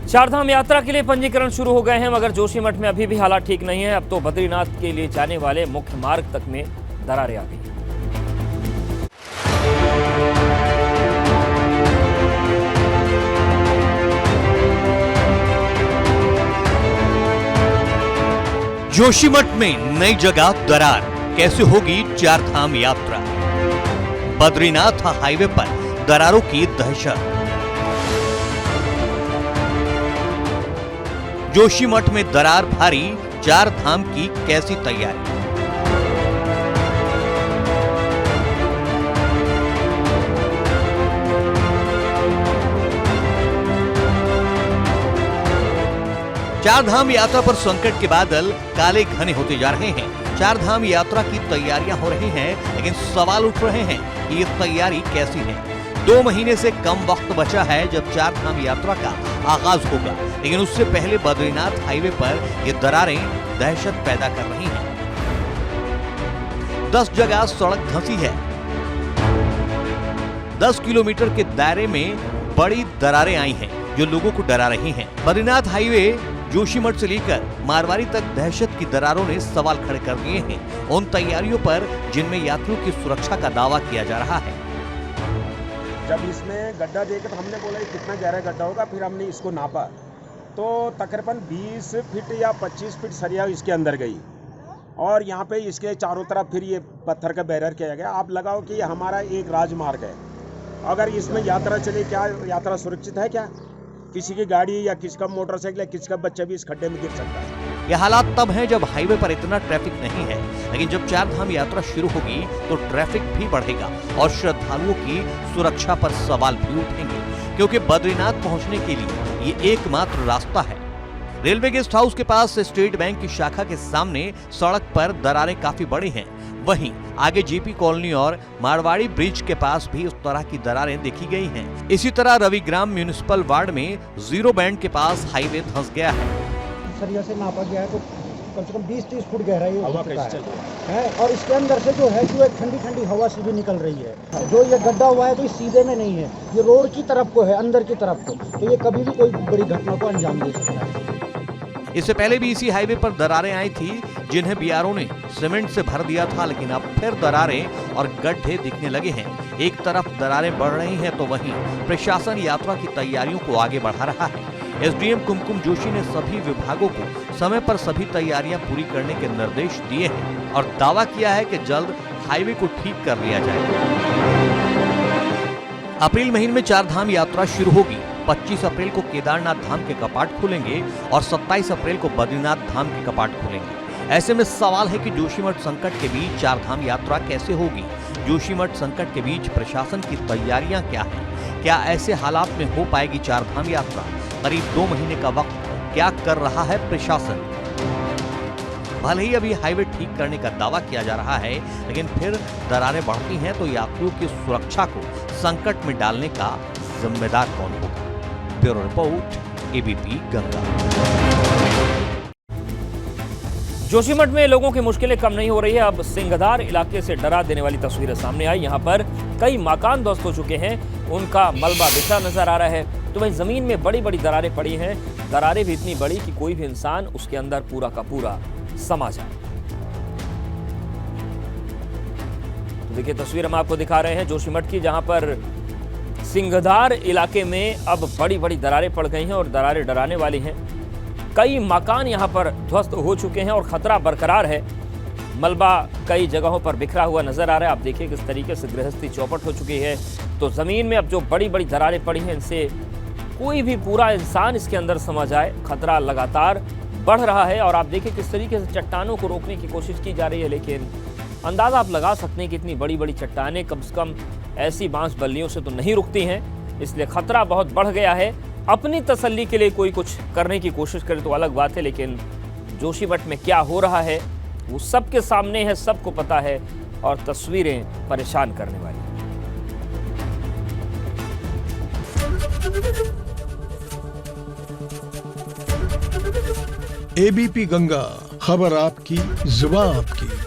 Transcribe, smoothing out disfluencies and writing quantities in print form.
चारधाम यात्रा के लिए पंजीकरण शुरू हो गए हैं, मगर जोशीमठ में अभी भी हालात ठीक नहीं है। अब तो बद्रीनाथ के लिए जाने वाले मुख्य मार्ग तक में दरारें आ गई। जोशीमठ में नई जगह दरार, कैसे होगी चारधाम यात्रा? बद्रीनाथ हाईवे पर दरारों की दहशत। जोशीमठ में दरार भारी, चारधाम की कैसी तैयारी? चारधाम यात्रा पर संकट के बादल काले घने होते जा रहे हैं। चारधाम यात्रा की तैयारियां हो रही हैं, लेकिन सवाल उठ रहे हैं कि ये तैयारी कैसी है। 2 महीने से कम वक्त बचा है जब चारधाम यात्रा का आगाज होगा, लेकिन उससे पहले बद्रीनाथ हाईवे पर ये दरारें दहशत पैदा कर रही हैं। 10 जगह सड़क धंसी है। 10 किलोमीटर के दायरे में बड़ी दरारें आई हैं, जो लोगों को डरा रही हैं। बद्रीनाथ हाईवे जोशीमठ से लेकर मारवाड़ी तक दहशत की दरारों ने सवाल खड़े कर दिए हैं उन तैयारियों पर जिनमें यात्रियों की सुरक्षा का दावा किया जा रहा है। जब इसमें गड्ढा देखा तो हमने बोला कितना गहरा गड्ढा होगा, फिर हमने इसको नापा तो तकरीबन 20 फीट या 25 फीट सरिया इसके अंदर गई, और यहाँ पे इसके चारों तरफ फिर ये पत्थर का बैरियर किया गया। आप लगाओ कि हमारा एक राजमार्ग है, अगर इसमें यात्रा चले, क्या यात्रा सुरक्षित है? क्या किसी की गाड़ी या किसी का मोटरसाइकिल या किसी का बच्चा भी इस खड्डे में गिर सकता है। ये हालात तब हैं जब हाईवे पर इतना ट्रैफिक नहीं है, लेकिन जब चारधाम यात्रा शुरू होगी तो ट्रैफिक भी बढ़ेगा और श्रद्धालुओं की सुरक्षा पर सवाल भी उठेंगे, क्योंकि बद्रीनाथ पहुंचने के लिए ये एकमात्र रास्ता है। रेलवे गेस्ट हाउस के पास स्टेट बैंक की शाखा के सामने सड़क पर दरारें काफी बड़ी हैं। वहीं आगे जीपी कॉलोनी और मारवाड़ी ब्रिज के पास भी उस तरह की दरारें देखी गई हैं। इसी तरह रविग्राम म्यूनिसिपल वार्ड में जीरो बैंड के पास हाईवे धंस गया है। सरिया से नापा गया है तो कम से कम 20-30 फुट गहराई हो चुका है, और इसके अंदर से जो है जो एक ठंडी ठंडी हवा से भी निकल रही है। जो ये गड्ढा हुआ है तो ये सीधे में नहीं है, ये रोड की तरफ को है, अंदर की तरफ को, तो ये कभी भी कोई बड़ी घटना को अंजाम दे सकता है। इससे पहले भी इसी हाईवे पर दरारें आई थी, जिन्हें बीआरओ ने सीमेंट से भर दिया था, लेकिन अब फिर दरारें और गड्ढे दिखने लगे हैं। एक तरफ दरारें बढ़ रही हैं तो वहीं प्रशासन यात्रा की तैयारियों को आगे बढ़ा रहा है। एसडीएम कुमकुम जोशी ने सभी विभागों को समय पर सभी तैयारियां पूरी करने के निर्देश दिए हैं और दावा किया है कि जल्द हाईवे को ठीक कर लिया जाएगा। अप्रैल महीने में चारधाम यात्रा शुरू होगी। 25 अप्रैल को केदारनाथ धाम के कपाट खुलेंगे और 27 अप्रैल को बद्रीनाथ धाम के कपाट खुलेंगे। ऐसे में सवाल है कि जोशीमठ संकट के बीच चारधाम यात्रा कैसे होगी? जोशीमठ संकट के बीच प्रशासन की तैयारियां क्या हैं? क्या ऐसे हालात में हो पाएगी चारधाम यात्रा? करीब 2 महीने का वक्त क्या कर रहा है प्रशासन? भले ही अभी हाईवे ठीक करने का दावा किया जा रहा है, लेकिन फिर दरारें बढ़ती हैं तो यात्रियों की सुरक्षा को संकट में डालने का जिम्मेदार कौन होगा? Bureau report, ABP Ganga. Joshimath में लोगों की मुश्किलें कम नहीं हो रही है। अब सिंघदार इलाके से डरा देने वाली तस्वीरें सामने आई। यहाँ पर कई मकान ध्वस्त हो चुके हैं, उनका मलबा बिखरा नजर आ रहा है। तो वहीं जमीन में बड़ी बड़ी दरारें पड़ी हैं, दरारें भी इतनी बड़ी कि कोई भी इंसान उसके अंदर पूरा का पूरा समा जाए। तो देखिए तस्वीर हम आपको दिखा रहे हैं जोशीमठ की, जहां पर सिंघदार इलाके में अब बड़ी बड़ी दरारें पड़ गई हैं और दरारें डराने वाली हैं। कई मकान यहां पर ध्वस्त हो चुके हैं और खतरा बरकरार है। मलबा कई जगहों पर बिखरा हुआ नजर आ रहा है। आप देखिए किस तरीके से गृहस्थी चौपट हो चुकी है। तो जमीन में अब जो बड़ी बड़ी दरारें पड़ी हैं, इनसे कोई भी पूरा इंसान इसके अंदर समा जाए, खतरा लगातार बढ़ रहा है। और आप देखिए किस तरीके से चट्टानों को रोकने की कोशिश की जा रही है, लेकिन अंदाजा आप लगा सकते हैं कि इतनी बड़ी बड़ी चट्टानें कम से कम ऐसी बांस बल्लियों से तो नहीं रुकती हैं, इसलिए खतरा बहुत बढ़ गया है। अपनी तसल्ली के लिए कोई कुछ करने की कोशिश करे तो अलग बात है, लेकिन जोशीमठ में क्या हो rहा है वो सबके सामने है, सबको पता है, और तस्वीरें परेशान करने वाली। एबीपी गंगा, खबर आपकी, जुबान आपकी।